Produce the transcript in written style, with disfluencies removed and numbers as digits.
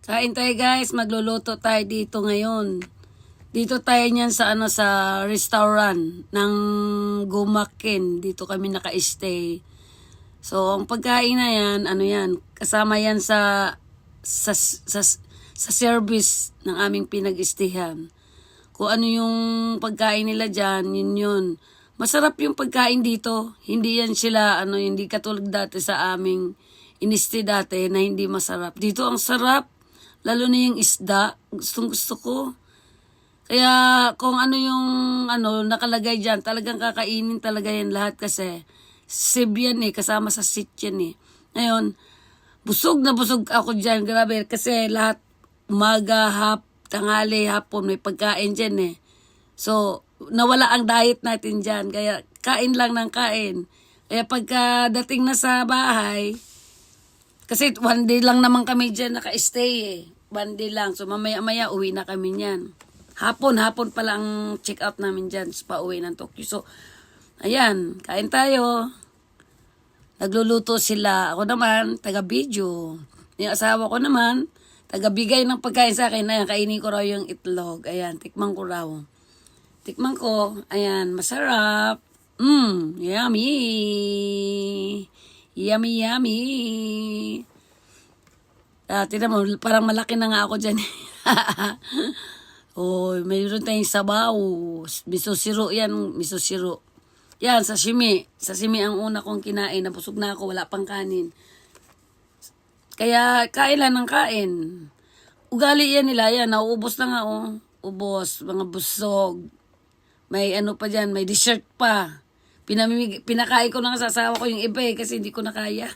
Kain tayo guys, magluluto tayo dito ngayon. Dito tayo niyan sa sa restaurant ng Gumakin. Dito kami naka-stay. So, ang pagkain na yan, kasama yan sa service ng aming pinag-istihan. Kung ano yung pagkain nila dyan, yun. Masarap yung pagkain dito. Hindi yan sila, hindi katulad dati sa aming inisti dati na hindi masarap. Dito ang sarap. Lalo na yung isda, gustong gusto ko. Kaya kung ano yung nakalagay dyan, talagang kakainin talaga yan lahat kasi sib yan kasama sa sit yan Ngayon, busog na busog ako dyan, grabe. Kasi lahat, umaga, tanghali, hapon, may pagkain dyan So, nawala ang diet natin dyan. Kaya kain lang ng kain. Kaya pagka dating na sa bahay, kasi one day lang naman kami dyan naka-stay One day lang. So mamaya-maya uwi na kami niyan. Hapon pala ang check out namin dyan. So, pauwi ng Tokyo. So, ayan. Kain tayo. Nagluluto sila. Ako naman, taga-video. Yung asawa ko naman, taga-bigay ng pagkain sa akin. Ayan, kainin ko raw yung itlog. Ayan, tikman ko raw. Tikman ko. Ayan, masarap. Yummy. Yummy, yummy. Tignan mo, parang malaki na nga ako dyan. Oh, mayroon tayong sabaw. Miso siro yan, miso siro. Yan, sashimi. Sashimi ang una kong kinain. Nabusog na ako, wala pang kanin. Kaya, kain lang ng kain. Ugali yan nila, yan, nauubos na nga, Ubos, mga busog. May pa dyan, may dessert pa. Pinakain ko na nga sa asawa ko yung iba kasi hindi ko na kaya.